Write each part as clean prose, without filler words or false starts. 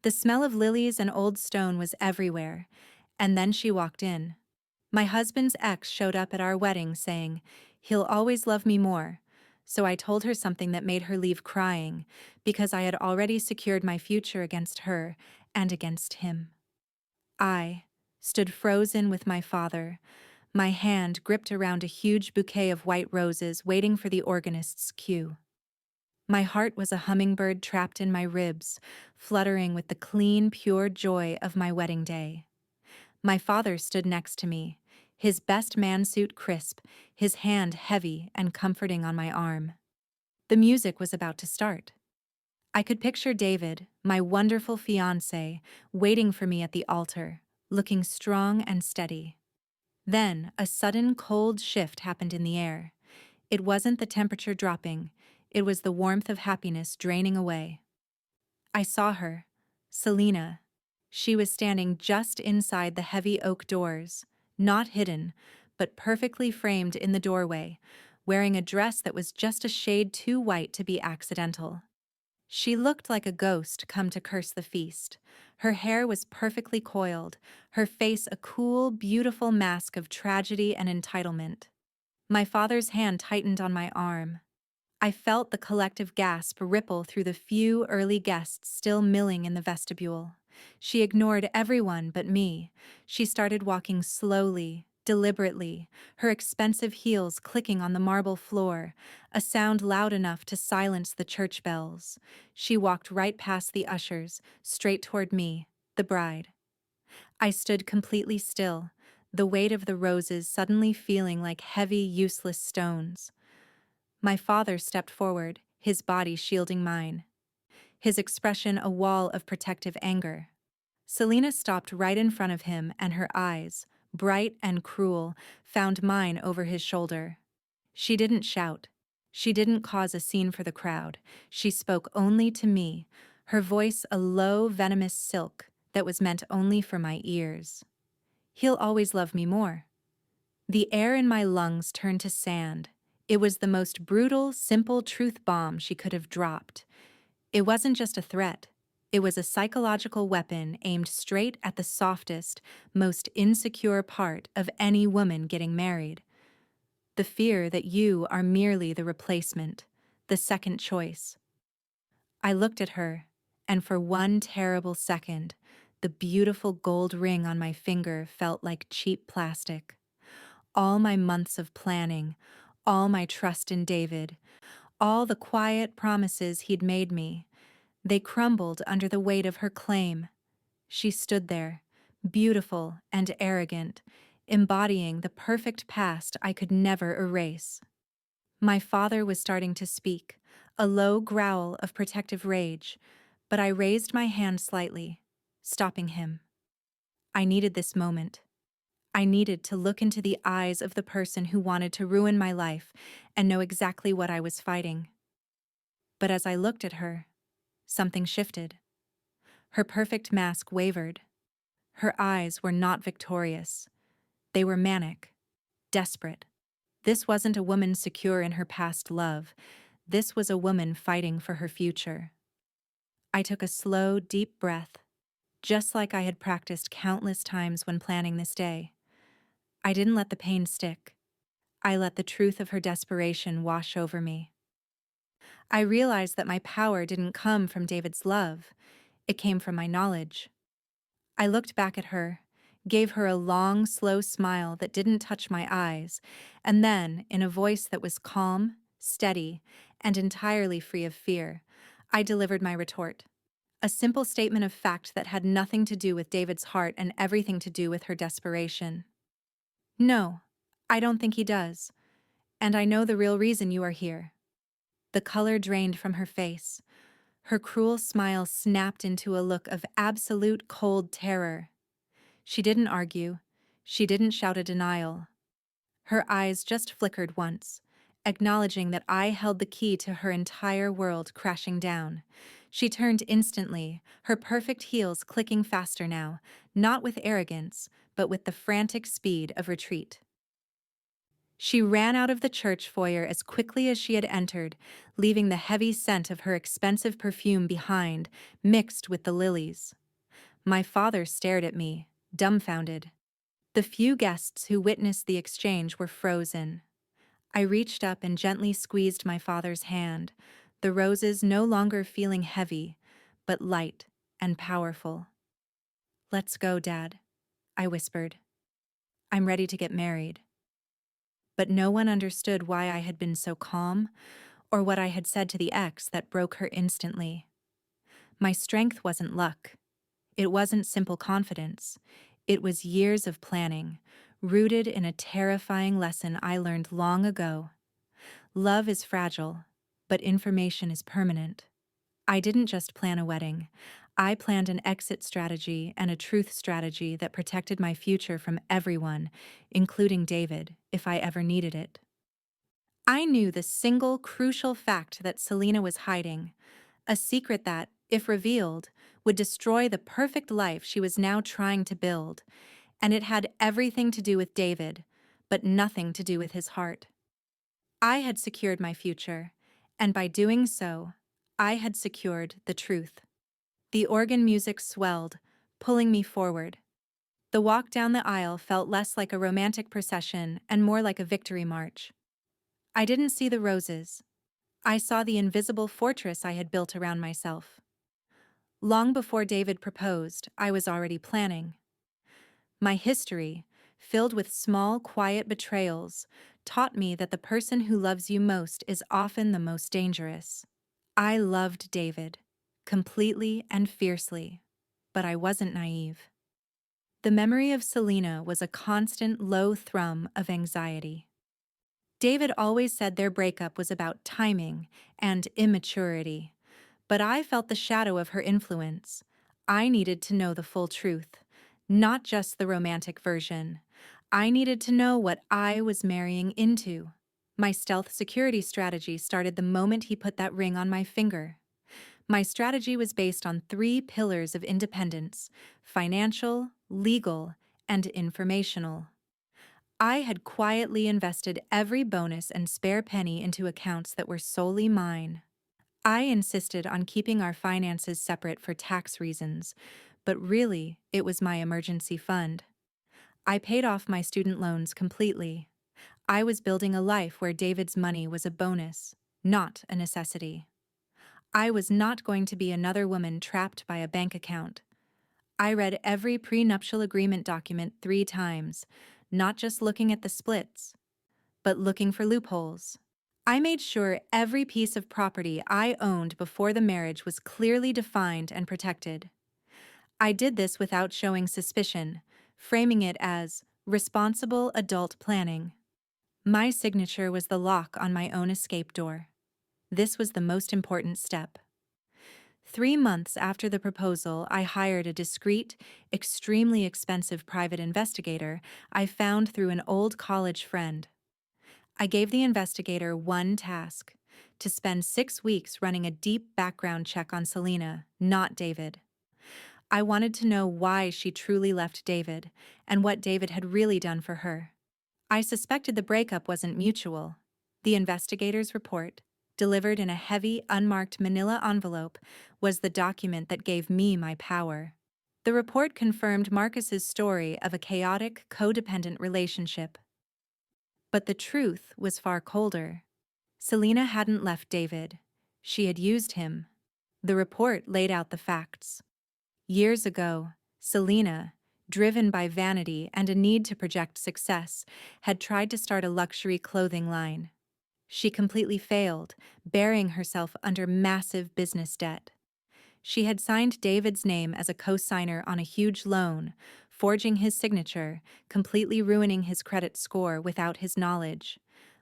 The smell of lilies and old stone was everywhere, and then she walked in. My husband's ex showed up at our wedding saying, "He'll always love me more." So I told her something that made her leave crying, because I had already secured my future against her and against him. I stood frozen with my father, my hand gripped around a huge bouquet of white roses waiting for the organist's cue. My heart was a hummingbird trapped in my ribs, fluttering with the clean, pure joy of my wedding day. My father stood next to me, his best man suit crisp, his hand heavy and comforting on my arm. The music was about to start. I could picture David, my wonderful fiancé, waiting for me at the altar, looking strong and steady. Then, a sudden cold shift happened in the air. It wasn't the temperature dropping, it was the warmth of happiness draining away. I saw her, Selena. She was standing just inside the heavy oak doors, not hidden, but perfectly framed in the doorway, wearing a dress that was just a shade too white to be accidental. She looked like a ghost come to curse the feast. Her hair was perfectly coiled, her face a cool, beautiful mask of tragedy and entitlement. My father's hand tightened on my arm. I felt the collective gasp ripple through the few early guests still milling in the vestibule. She ignored everyone but me. She started walking slowly, deliberately, her expensive heels clicking on the marble floor, a sound loud enough to silence the church bells. She walked right past the ushers, straight toward me, the bride. I stood completely still, the weight of the roses suddenly feeling like heavy, useless stones. My father stepped forward, his body shielding mine, his expression a wall of protective anger. Selena stopped right in front of him, and her eyes, bright and cruel, found mine over his shoulder. She didn't shout. She didn't cause a scene for the crowd. She spoke only to me, her voice a low, venomous silk that was meant only for my ears. "He'll always love me more." The air in my lungs turned to sand. It was the most brutal, simple truth bomb she could have dropped. It wasn't just a threat. It was a psychological weapon aimed straight at the softest, most insecure part of any woman getting married. The fear that you are merely the replacement, the second choice. I looked at her, and for one terrible second, the beautiful gold ring on my finger felt like cheap plastic. All my months of planning, all my trust in David, all the quiet promises he'd made me, they crumbled under the weight of her claim. She stood there, beautiful and arrogant, embodying the perfect past I could never erase. My father was starting to speak, a low growl of protective rage, but I raised my hand slightly, stopping him. I needed this moment. I needed to look into the eyes of the person who wanted to ruin my life and know exactly what I was fighting. But as I looked at her, something shifted. Her perfect mask wavered. Her eyes were not victorious. They were manic, desperate. This wasn't a woman secure in her past love. This was a woman fighting for her future. I took a slow, deep breath, just like I had practiced countless times when planning this day. I didn't let the pain stick. I let the truth of her desperation wash over me. I realized that my power didn't come from David's love. It came from my knowledge. I looked back at her, gave her a long, slow smile that didn't touch my eyes, and then, in a voice that was calm, steady, and entirely free of fear, I delivered my retort. A simple statement of fact that had nothing to do with David's heart and everything to do with her desperation. "No, I don't think he does. And I know the real reason you are here." The color drained from her face. Her cruel smile snapped into a look of absolute cold terror. She didn't argue. She didn't shout a denial. Her eyes just flickered once, acknowledging that I held the key to her entire world crashing down. She turned instantly, her perfect heels clicking faster now, not with arrogance, but with the frantic speed of retreat. She ran out of the church foyer as quickly as she had entered, leaving the heavy scent of her expensive perfume behind, mixed with the lilies. My father stared at me, dumbfounded. The few guests who witnessed the exchange were frozen. I reached up and gently squeezed my father's hand, the roses no longer feeling heavy, but light and powerful. "Let's go, Dad," I whispered. "I'm ready to get married." But no one understood why I had been so calm, or what I had said to the ex that broke her instantly. My strength wasn't luck. It wasn't simple confidence. It was years of planning, rooted in a terrifying lesson I learned long ago. Love is fragile, but information is permanent. I didn't just plan a wedding. I planned an exit strategy and a truth strategy that protected my future from everyone, including David, if I ever needed it. I knew the single crucial fact that Selena was hiding, a secret that, if revealed, would destroy the perfect life she was now trying to build, and it had everything to do with David, but nothing to do with his heart. I had secured my future, and by doing so, I had secured the truth. The organ music swelled, pulling me forward. The walk down the aisle felt less like a romantic procession and more like a victory march. I didn't see the roses. I saw the invisible fortress I had built around myself. Long before David proposed, I was already planning. My history, filled with small, quiet betrayals, taught me that the person who loves you most is often the most dangerous. I loved David, completely and fiercely, but I wasn't naive. The memory of Selena was a constant low thrum of anxiety. David always said their breakup was about timing and immaturity, but I felt the shadow of her influence. I needed to know the full truth, not just the romantic version. I needed to know what I was marrying into. My stealth security strategy started the moment he put that ring on my finger. My strategy was based on 3 pillars of independence: financial, legal, and informational. I had quietly invested every bonus and spare penny into accounts that were solely mine. I insisted on keeping our finances separate for tax reasons, but really, it was my emergency fund. I paid off my student loans completely. I was building a life where David's money was a bonus, not a necessity. I was not going to be another woman trapped by a bank account. I read every prenuptial agreement document 3 times, not just looking at the splits, but looking for loopholes. I made sure every piece of property I owned before the marriage was clearly defined and protected. I did this without showing suspicion, framing it as responsible adult planning. My signature was the lock on my own escape door. This was the most important step. 3 months after the proposal, I hired a discreet, extremely expensive private investigator I found through an old college friend. I gave the investigator one task: to spend 6 weeks running a deep background check on Selena, not David. I wanted to know why she truly left David and what David had really done for her. I suspected the breakup wasn't mutual. The investigator's report, delivered in a heavy, unmarked manila envelope, was the document that gave me my power. The report confirmed Marcus's story of a chaotic, codependent relationship. But the truth was far colder. Selena hadn't left David. She had used him. The report laid out the facts. Years ago, Selena, driven by vanity and a need to project success, had tried to start a luxury clothing line. She completely failed, burying herself under massive business debt. She had signed David's name as a co-signer on a huge loan, forging his signature, completely ruining his credit score without his knowledge.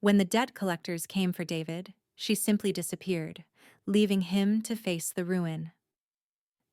When the debt collectors came for David, she simply disappeared, leaving him to face the ruin.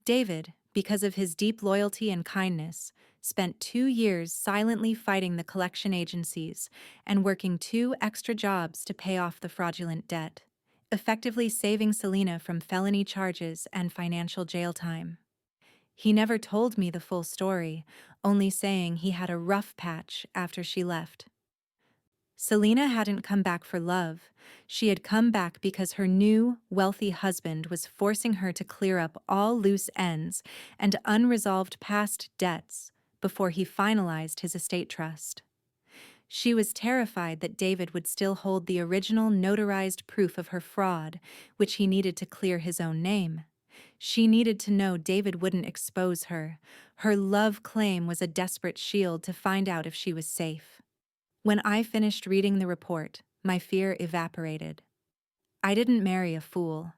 David, because of his deep loyalty and kindness, spent 2 years silently fighting the collection agencies and working 2 extra jobs to pay off the fraudulent debt, effectively saving Selena from felony charges and financial jail time. He never told me the full story, only saying he had a rough patch after she left. Selena hadn't come back for love. She had come back because her new, wealthy husband was forcing her to clear up all loose ends and unresolved past debts before he finalized his estate trust. She was terrified that David would still hold the original notarized proof of her fraud, which he needed to clear his own name. She needed to know David wouldn't expose her. Her love claim was a desperate shield to find out if she was safe. When I finished reading the report, my fear evaporated. I didn't marry a fool.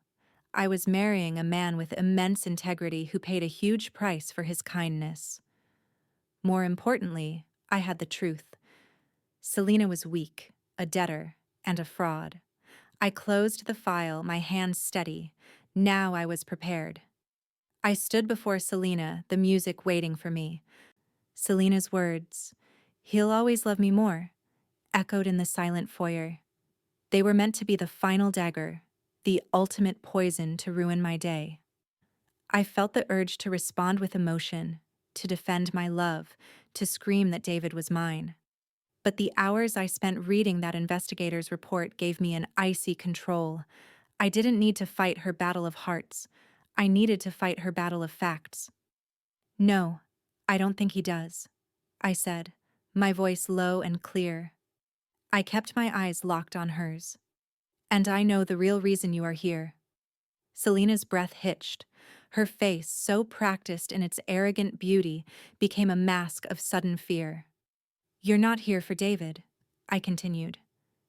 I was marrying a man with immense integrity who paid a huge price for his kindness. More importantly, I had the truth. Selena was weak, a debtor, and a fraud. I closed the file, my hands steady. Now I was prepared. I stood before Selena, the music waiting for me. Selena's words, "He'll always love me more," echoed in the silent foyer. They were meant to be the final dagger, the ultimate poison to ruin my day. I felt the urge to respond with emotion, to defend my love, to scream that David was mine. But the hours I spent reading that investigator's report gave me an icy control. I didn't need to fight her battle of hearts. I needed to fight her battle of facts. "No, I don't think he does," I said, my voice low and clear. I kept my eyes locked on hers. "And I know the real reason you are here." Selena's breath hitched. Her face, so practiced in its arrogant beauty, became a mask of sudden fear. "You're not here for David," I continued,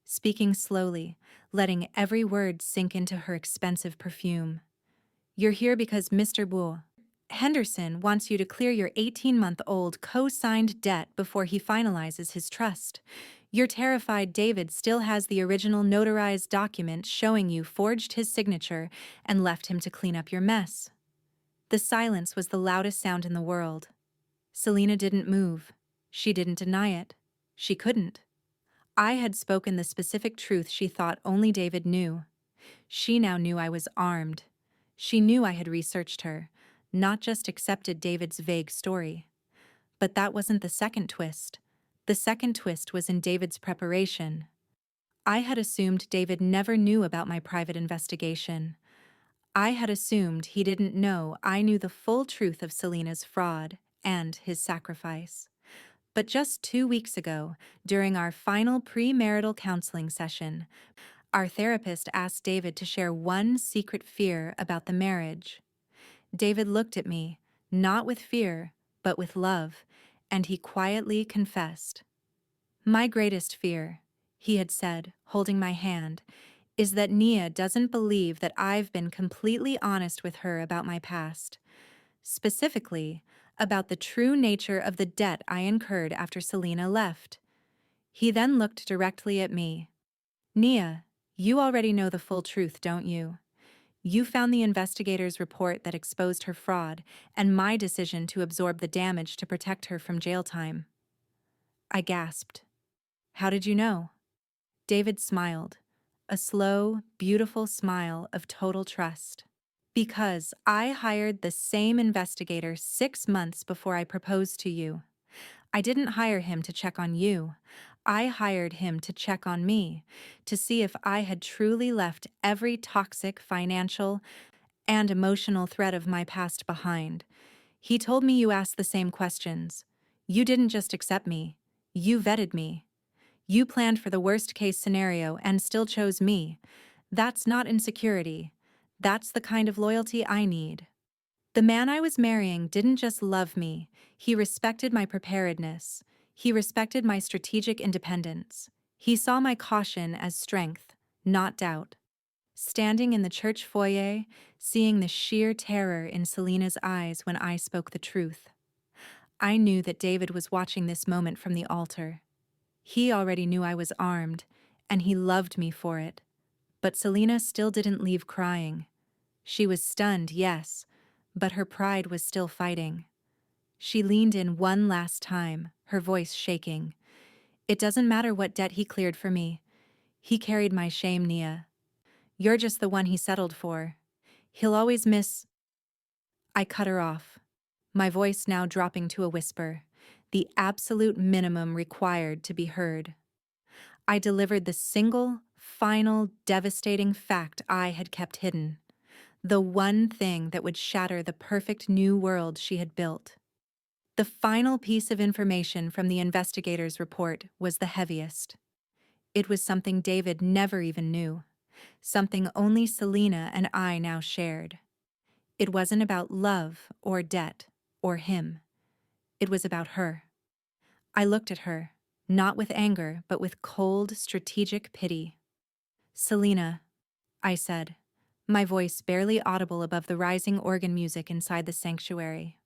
speaking slowly, letting every word sink into her expensive perfume. "You're here because Mr. Henderson wants you to clear your 18-month-old co-signed debt before he finalizes his trust. You're terrified David still has the original notarized document showing you forged his signature and left him to clean up your mess." The silence was the loudest sound in the world. Selena didn't move. She didn't deny it. She couldn't. I had spoken the specific truth she thought only David knew. She now knew I was armed. She knew I had researched her, not just accepted David's vague story. But that wasn't the second twist. The second twist was in David's preparation. I had assumed David never knew about my private investigation. I had assumed he didn't know I knew the full truth of Selena's fraud and his sacrifice. But just 2 weeks ago, during our final premarital counseling session, our therapist asked David to share one secret fear about the marriage. David looked at me, not with fear, but with love, and he quietly confessed. "My greatest fear," he had said, holding my hand, "is that Nia doesn't believe that I've been completely honest with her about my past. Specifically, about the true nature of the debt I incurred after Selena left." He then looked directly at me. "Nia, you already know the full truth, don't you? You found the investigator's report that exposed her fraud and my decision to absorb the damage to protect her from jail time." I gasped. "How did you know?" David smiled, a slow, beautiful smile of total trust. "Because I hired the same investigator 6 months before I proposed to you. I didn't hire him to check on you. I hired him to check on me, to see if I had truly left every toxic financial and emotional thread of my past behind. He told me you asked the same questions. You didn't just accept me. You vetted me. You planned for the worst-case scenario and still chose me. That's not insecurity. That's the kind of loyalty I need." The man I was marrying didn't just love me, he respected my preparedness. He respected my strategic independence. He saw my caution as strength, not doubt. Standing in the church foyer, seeing the sheer terror in Selena's eyes when I spoke the truth, I knew that David was watching this moment from the altar. He already knew I was armed, and he loved me for it. But Selena still didn't leave crying. She was stunned, yes, but her pride was still fighting. She leaned in one last time, her voice shaking. "It doesn't matter what debt he cleared for me. He carried my shame, Nia. You're just the one he settled for. He'll always miss—" I cut her off, my voice now dropping to a whisper, the absolute minimum required to be heard. I delivered the single, final, devastating fact I had kept hidden. The one thing that would shatter the perfect new world she had built. The final piece of information from the investigator's report was the heaviest. It was something David never even knew, something only Selena and I now shared. It wasn't about love or debt or him. It was about her. I looked at her, not with anger, but with cold, strategic pity. "Selena," I said, my voice barely audible above the rising organ music inside the sanctuary.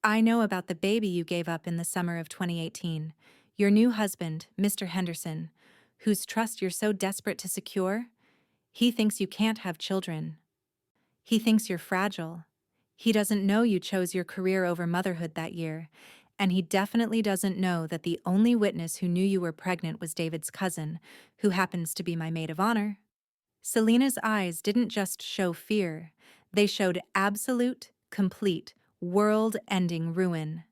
"I know about the baby you gave up in the summer of 2018. Your new husband, Mr. Henderson, whose trust you're so desperate to secure. He thinks you can't have children. He thinks you're fragile. He doesn't know you chose your career over motherhood that year, and he definitely doesn't know that the only witness who knew you were pregnant was David's cousin, who happens to be my maid of honor." Selena's eyes didn't just show fear, they showed absolute, complete, world-ending ruin.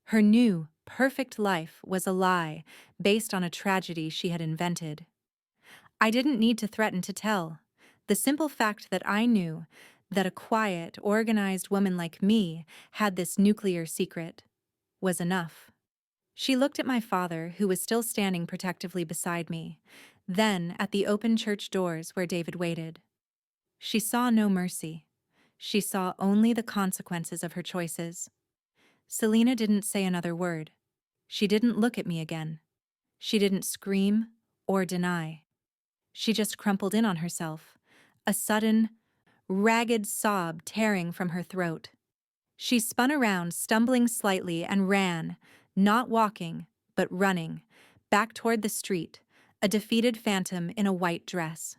Her new, perfect life was a lie, based on a tragedy she had invented. I didn't need to threaten to tell. The simple fact that I knew that a quiet, organized woman like me had this nuclear secret was enough. She looked at my father, who was still standing protectively beside me, then at the open church doors where David waited. She saw no mercy. She saw only the consequences of her choices. Selena didn't say another word. She didn't look at me again. She didn't scream or deny. She just crumpled in on herself, a sudden, ragged sob tearing from her throat. She spun around, stumbling slightly, and ran, not walking, but running, back toward the street, a defeated phantom in a white dress.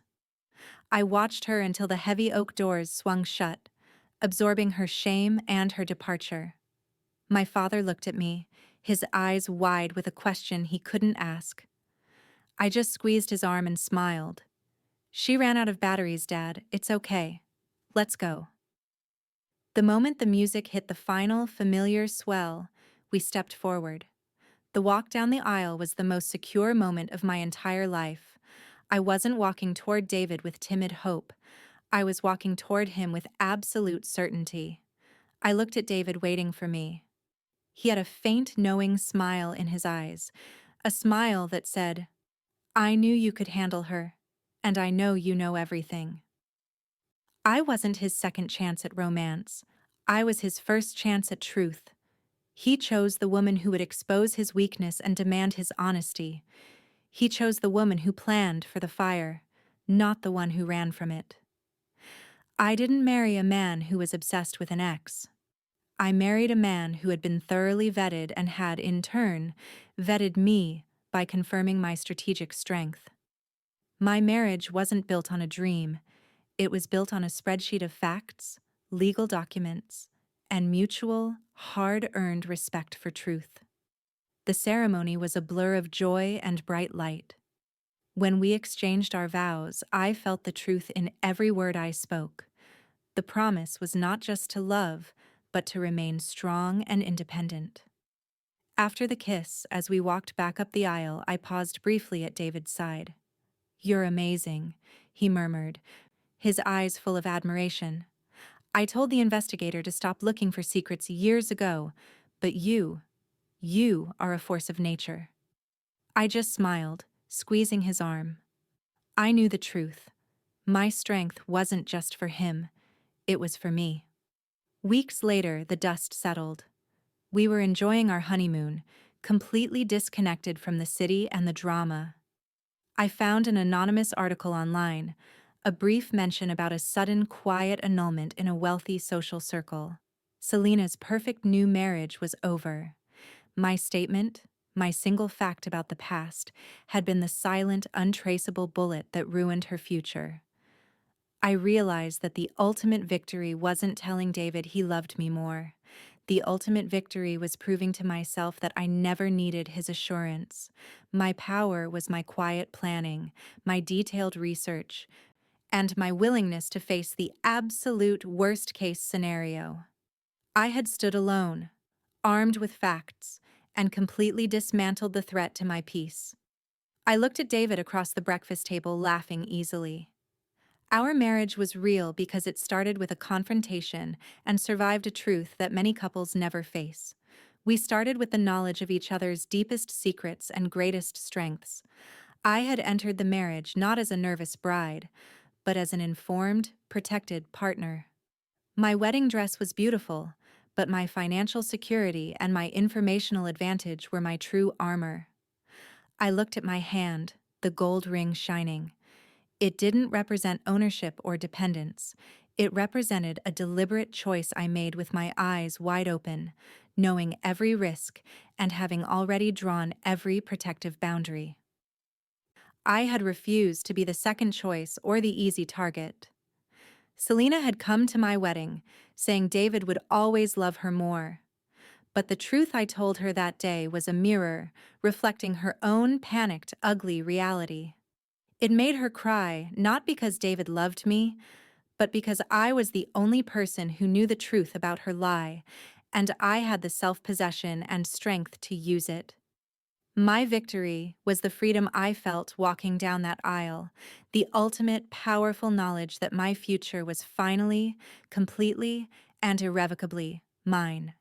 I watched her until the heavy oak doors swung shut, absorbing her shame and her departure. My father looked at me, his eyes wide with a question he couldn't ask. I just squeezed his arm and smiled. "She ran out of batteries, Dad. It's okay. Let's go." The moment the music hit the final, familiar swell, we stepped forward. The walk down the aisle was the most secure moment of my entire life. I wasn't walking toward David with timid hope. I was walking toward him with absolute certainty. I looked at David waiting for me. He had a faint, knowing smile in his eyes, a smile that said, "I knew you could handle her, and I know you know everything." I wasn't his second chance at romance. I was his first chance at truth. He chose the woman who would expose his weakness and demand his honesty. He chose the woman who planned for the fire, not the one who ran from it. I didn't marry a man who was obsessed with an ex. I married a man who had been thoroughly vetted and had, in turn, vetted me by confirming my strategic strength. My marriage wasn't built on a dream. It was built on a spreadsheet of facts, legal documents, and mutual, hard-earned respect for truth. The ceremony was a blur of joy and bright light. When we exchanged our vows, I felt the truth in every word I spoke. The promise was not just to love, but to remain strong and independent. After the kiss, as we walked back up the aisle, I paused briefly at David's side. "You're amazing," he murmured, his eyes full of admiration. "I told the investigator to stop looking for secrets years ago, but you are a force of nature." I just smiled, squeezing his arm. I knew the truth. My strength wasn't just for him, it was for me. Weeks later, the dust settled. We were enjoying our honeymoon, completely disconnected from the city and the drama. I found an anonymous article online, a brief mention about a sudden quiet annulment in a wealthy social circle. Selena's perfect new marriage was over. My statement, my single fact about the past, had been the silent, untraceable bullet that ruined her future. I realized that the ultimate victory wasn't telling David he loved me more. The ultimate victory was proving to myself that I never needed his assurance. My power was my quiet planning, my detailed research, and my willingness to face the absolute worst-case scenario. I had stood alone, armed with facts, and completely dismantled the threat to my peace. I looked at David across the breakfast table, laughing easily. Our marriage was real because it started with a confrontation and survived a truth that many couples never face. We started with the knowledge of each other's deepest secrets and greatest strengths. I had entered the marriage not as a nervous bride, but as an informed, protected partner. My wedding dress was beautiful, but my financial security and my informational advantage were my true armor. I looked at my hand, the gold ring shining. It didn't represent ownership or dependence. It represented a deliberate choice I made with my eyes wide open, knowing every risk and having already drawn every protective boundary. I had refused to be the second choice or the easy target. Selena had come to my wedding, saying David would always love her more. But the truth I told her that day was a mirror, reflecting her own panicked, ugly reality. It made her cry, not because David loved me, but because I was the only person who knew the truth about her lie, and I had the self-possession and strength to use it. My victory was the freedom I felt walking down that aisle, the ultimate powerful knowledge that my future was finally, completely, and irrevocably mine.